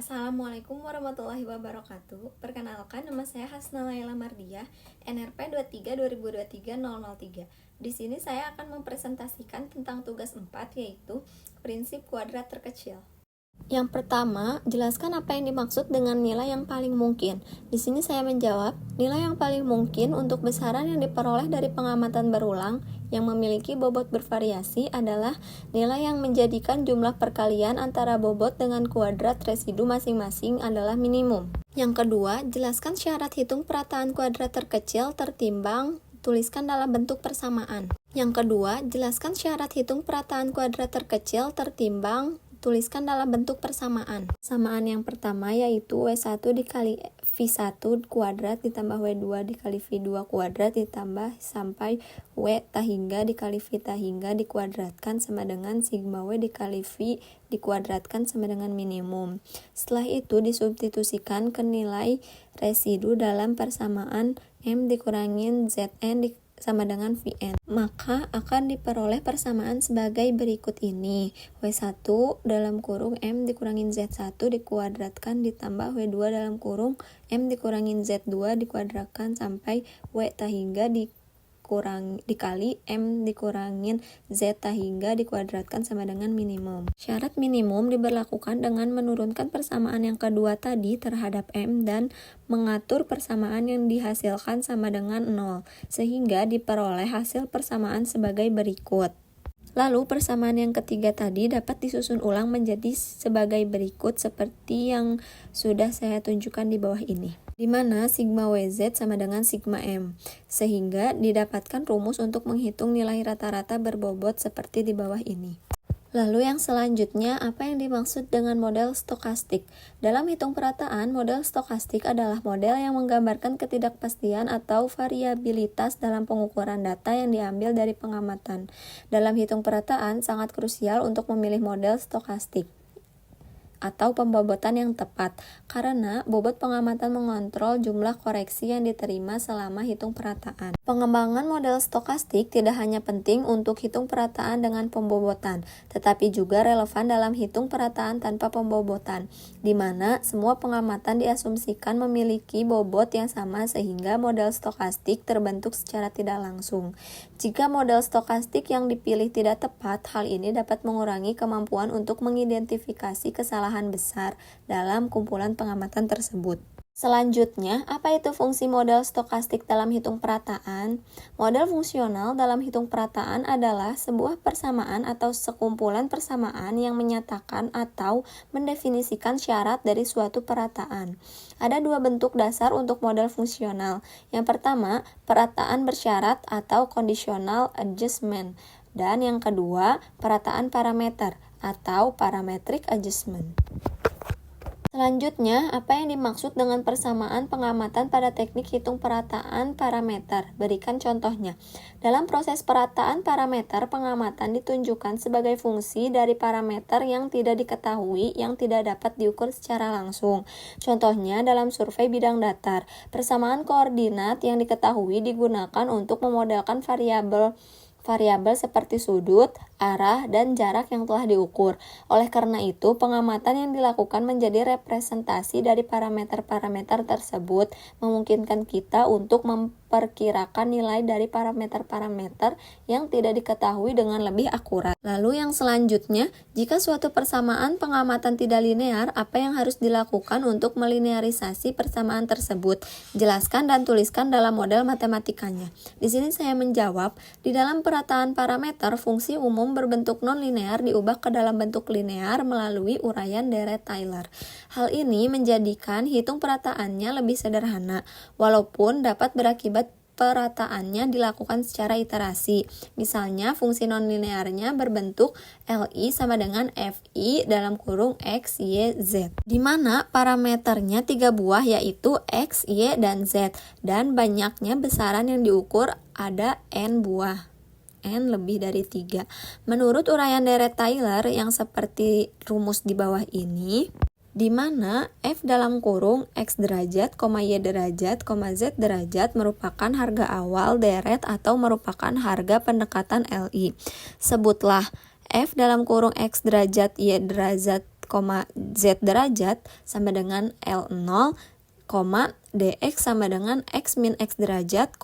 Assalamualaikum warahmatullahi wabarakatuh. Perkenalkan, nama saya Hasna Laila Mardiah, NRP 23 2023 003. Di sini saya akan mempresentasikan tentang tugas 4, yaitu prinsip kuadrat terkecil. Yang pertama, jelaskan apa yang dimaksud dengan nilai yang paling mungkin. Di sini saya menjawab, nilai yang paling mungkin untuk besaran yang diperoleh dari pengamatan berulang yang memiliki bobot bervariasi adalah nilai yang menjadikan jumlah perkalian antara bobot dengan kuadrat residu masing-masing adalah minimum. Yang kedua, jelaskan syarat hitung perataan kuadrat terkecil tertimbang tuliskan dalam bentuk persamaan. Yang kedua, jelaskan syarat hitung perataan kuadrat terkecil tertimbang tuliskan dalam bentuk persamaan. Persamaan yang pertama yaitu W1 dikali V1 kuadrat ditambah W2 dikali V2 kuadrat ditambah sampai W tahingga dikali V tahingga dikuadratkan sama dengan sigma W dikali V dikuadratkan sama dengan minimum. Setelah itu disubstitusikan ke nilai residu dalam persamaan M dikurangin Zn sama dengan Vn. Maka akan diperoleh persamaan sebagai berikut ini. W1 dalam kurung M dikurangin Z1 dikuadratkan ditambah W2 dalam kurung M dikurangin Z2 dikuadratkan sampai W tahingga dikali M dikurangin Z tahingga dikuadratkan sama dengan minimum. Syarat minimum diberlakukan dengan menurunkan persamaan yang kedua tadi terhadap M dan mengatur persamaan yang dihasilkan sama dengan 0, sehingga diperoleh hasil persamaan sebagai berikut. Lalu persamaan yang ketiga tadi dapat disusun ulang menjadi sebagai berikut seperti yang sudah saya tunjukkan di bawah ini, di mana sigma WZ sama dengan sigma M, sehingga didapatkan rumus untuk menghitung nilai rata-rata berbobot seperti di bawah ini. Lalu yang selanjutnya, apa yang dimaksud dengan model stokastik? Dalam hitung perataan, model stokastik adalah model yang menggambarkan ketidakpastian atau variabilitas dalam pengukuran data yang diambil dari pengamatan. Dalam hitung perataan, sangat krusial untuk memilih model stokastik atau pembobotan yang tepat, karena bobot pengamatan mengontrol jumlah koreksi yang diterima selama hitung perataan. Pengembangan model stokastik tidak hanya penting untuk hitung perataan dengan pembobotan, tetapi juga relevan dalam hitung perataan tanpa pembobotan, di mana semua pengamatan diasumsikan memiliki bobot yang sama sehingga model stokastik terbentuk secara tidak langsung. Jika model stokastik yang dipilih tidak tepat, hal ini dapat mengurangi kemampuan untuk mengidentifikasi kesalahan besar dalam kumpulan pengamatan tersebut. Selanjutnya, apa itu fungsi model stokastik dalam hitung perataan? Model fungsional dalam hitung perataan adalah sebuah persamaan atau sekumpulan persamaan yang menyatakan atau mendefinisikan syarat dari suatu perataan. Ada dua bentuk dasar untuk model fungsional. Yang pertama, perataan bersyarat atau conditional adjustment. Dan yang kedua, perataan parameter atau parametric adjustment. Selanjutnya, apa yang dimaksud dengan persamaan pengamatan pada teknik hitung perataan parameter? Berikan contohnya. Dalam proses perataan parameter, pengamatan ditunjukkan sebagai fungsi dari parameter yang tidak diketahui yang tidak dapat diukur secara langsung. Contohnya, dalam survei bidang datar, persamaan koordinat yang diketahui digunakan untuk memodelkan variabel seperti sudut, arah, dan jarak yang telah diukur. Oleh karena itu, pengamatan yang dilakukan menjadi representasi dari parameter-parameter tersebut, memungkinkan kita untuk memperkirakan nilai dari parameter-parameter yang tidak diketahui dengan lebih akurat. Lalu yang selanjutnya, jika suatu persamaan pengamatan tidak linear, apa yang harus dilakukan untuk melinearisasi persamaan tersebut? Jelaskan dan tuliskan dalam model matematikanya. Di sini saya menjawab, di dalam perataan parameter, fungsi umum berbentuk non-linear diubah ke dalam bentuk linear melalui uraian Deret-Taylor. Hal ini menjadikan hitung perataannya lebih sederhana, walaupun dapat berakibat perataannya dilakukan secara iterasi. Misalnya, fungsi non-linearnya berbentuk Li sama dengan Fi dalam kurung X, Y, Z, di mana parameternya 3 buah yaitu X, Y, dan Z, dan banyaknya besaran yang diukur ada N buah. N lebih dari 3. Menurut uraian Deret-Taylor yang seperti rumus di bawah ini, di mana F dalam kurung X derajat, Y derajat, Z derajat merupakan harga awal deret atau merupakan harga pendekatan Li. Sebutlah F dalam kurung X derajat, Y derajat, Z derajat sama dengan L0, dx sama dengan x min x derajat,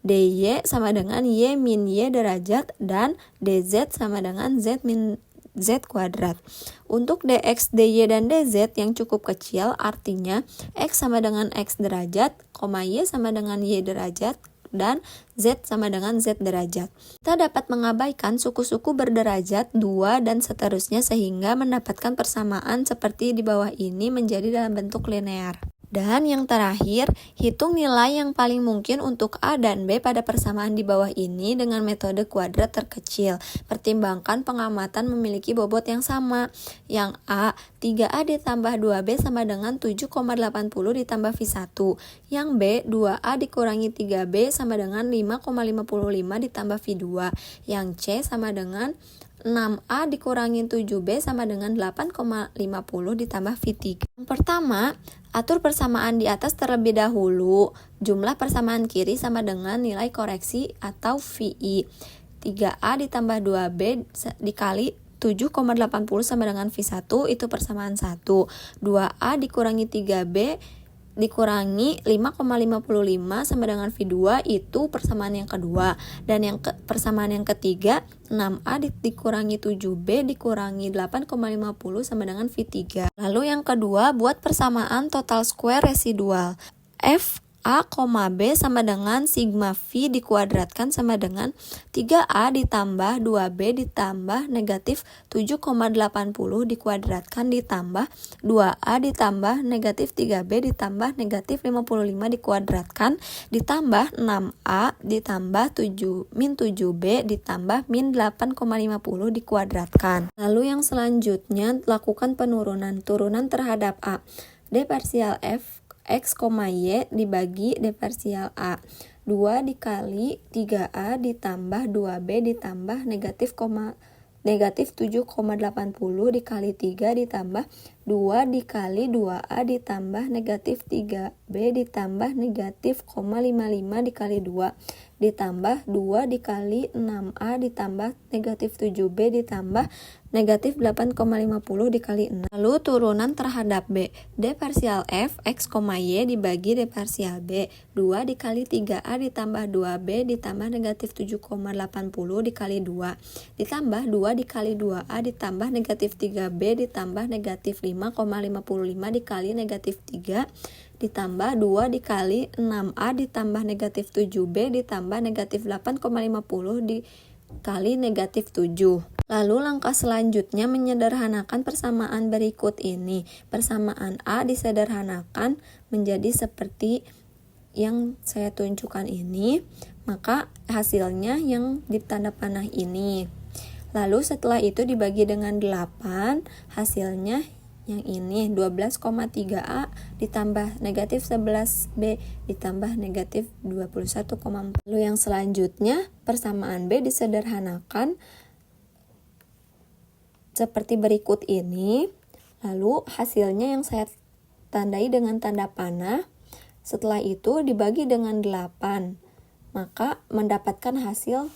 dy sama dengan y min y derajat, dan dz sama dengan z min z kuadrat. Untuk dx, dy, dan dz yang cukup kecil, artinya x sama dengan x derajat, y sama dengan y derajat, dan z sama dengan z derajat. Kita dapat mengabaikan suku-suku berderajat 2 dan seterusnya sehingga mendapatkan persamaan seperti di bawah ini menjadi dalam bentuk linear. Dan yang terakhir, hitung nilai yang paling mungkin untuk A dan B pada persamaan di bawah ini dengan metode kuadrat terkecil. Pertimbangkan pengamatan memiliki bobot yang sama. Yang A, 3A ditambah 2B sama dengan 7,80 ditambah V1. Yang B, 2A dikurangi 3B sama dengan 5,55 ditambah V2. Yang C sama dengan 6A dikurangi 7B sama dengan 8,50 ditambah V3. Yang pertama, atur persamaan di atas terlebih dahulu. Jumlah persamaan kiri sama dengan nilai koreksi atau VI. 3A ditambah 2B dikali 7,80 sama dengan V1 itu persamaan 1. 2A dikurangi 3B dikurangi 5,55 sama dengan V2 itu persamaan yang kedua. Dan persamaan yang ketiga, 6A dikurangi 7B dikurangi 8,50 sama dengan V3. Lalu yang kedua, buat persamaan total square residual. F A, B sama dengan sigma V dikuadratkan sama dengan 3A ditambah 2B ditambah negatif 7,80 dikuadratkan ditambah 2A ditambah negatif 3B ditambah negatif 55 dikuadratkan ditambah 6A ditambah min 7B ditambah min 8,50 dikuadratkan. Lalu yang selanjutnya lakukan turunan terhadap A. D parsial F X, Y dibagi D parsial A. 2 dikali 3A ditambah 2B ditambah negatif 7,80 dikali 3 ditambah 2 dikali 2A ditambah negatif 3B ditambah negatif 0,55 dikali 2 ditambah 2 dikali 6A ditambah negatif 7B ditambah negatif 8,50 dikali 6. Lalu turunan terhadap B. D parsial F X, Y dibagi D parsial B. 2 dikali 3A ditambah 2B ditambah negatif 7,80 dikali 2 ditambah 2 dikali 2A ditambah negatif 3B ditambah negatif 5,55 dikali negatif 3 ditambah 2 dikali 6A ditambah negatif 7B ditambah negatif 8,50 dikali negatif 7. Lalu langkah selanjutnya menyederhanakan persamaan berikut ini. Persamaan A disederhanakan menjadi seperti yang saya tunjukkan ini, maka hasilnya yang di tanda panah ini. Lalu setelah itu dibagi dengan 8, hasilnya yang ini 12,3A ditambah negatif 11B ditambah negatif 21,4. Lalu yang selanjutnya persamaan B disederhanakan seperti berikut ini. Lalu hasilnya yang saya tandai dengan tanda panah. Setelah itu dibagi dengan 8, maka mendapatkan hasil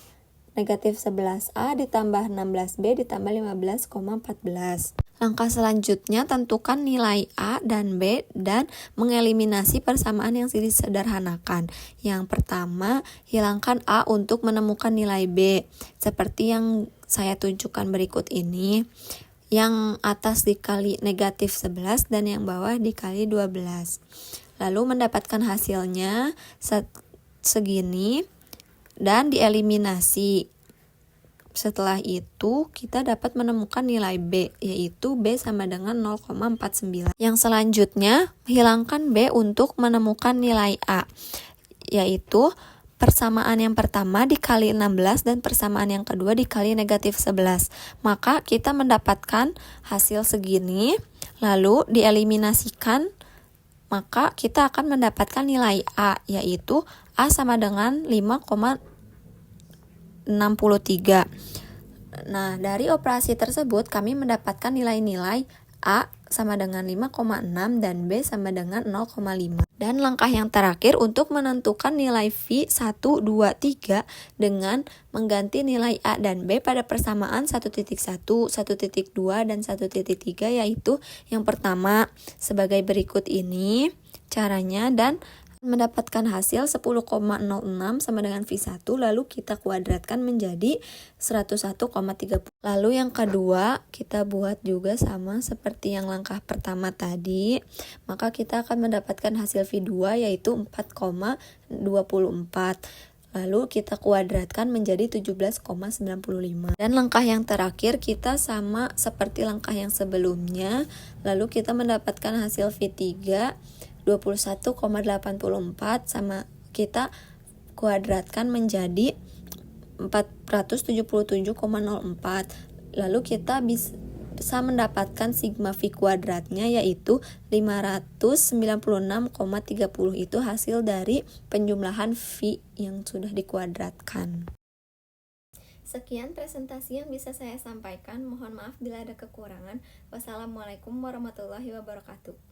negatif 11A ditambah 16B ditambah 15,14. Langkah selanjutnya tentukan nilai A dan B dan mengeliminasi persamaan yang disederhanakan. Yang pertama, hilangkan A untuk menemukan nilai B. Seperti yang saya tunjukkan berikut ini. Yang atas dikali negatif 11 dan yang bawah dikali 12. Lalu mendapatkan hasilnya segini dan dieliminasi. Setelah itu kita dapat menemukan nilai B, yaitu B sama dengan 0,49. Yang selanjutnya hilangkan B untuk menemukan nilai A, yaitu persamaan yang pertama dikali 16 dan persamaan yang kedua dikali negatif 11. Maka kita mendapatkan hasil segini, lalu dieliminasikan, maka kita akan mendapatkan nilai A, yaitu A sama dengan 5,63. Nah, dari operasi tersebut kami mendapatkan nilai-nilai A sama dengan 5,6 dan B sama dengan 0,5. Dan langkah yang terakhir untuk menentukan nilai V 1, 2, 3 dengan mengganti nilai A dan B pada persamaan 1.1, 1.2, dan 1.3, yaitu yang pertama sebagai berikut ini caranya, dan mendapatkan hasil 10,06 sama dengan V1, lalu kita kuadratkan menjadi 101,30. Lalu yang kedua, kita buat juga sama seperti yang langkah pertama tadi, maka kita akan mendapatkan hasil V2 yaitu 4,24. Lalu kita kuadratkan menjadi 17,95. Dan langkah yang terakhir kita sama seperti langkah yang sebelumnya, lalu kita mendapatkan hasil V3 21,84 sama kita kuadratkan menjadi 477,04. Lalu kita bisa mendapatkan sigma V kuadratnya yaitu 596,30. Itu hasil dari penjumlahan V yang sudah dikuadratkan. Sekian presentasi yang bisa saya sampaikan. Mohon maaf bila ada kekurangan. Wassalamualaikum warahmatullahi wabarakatuh.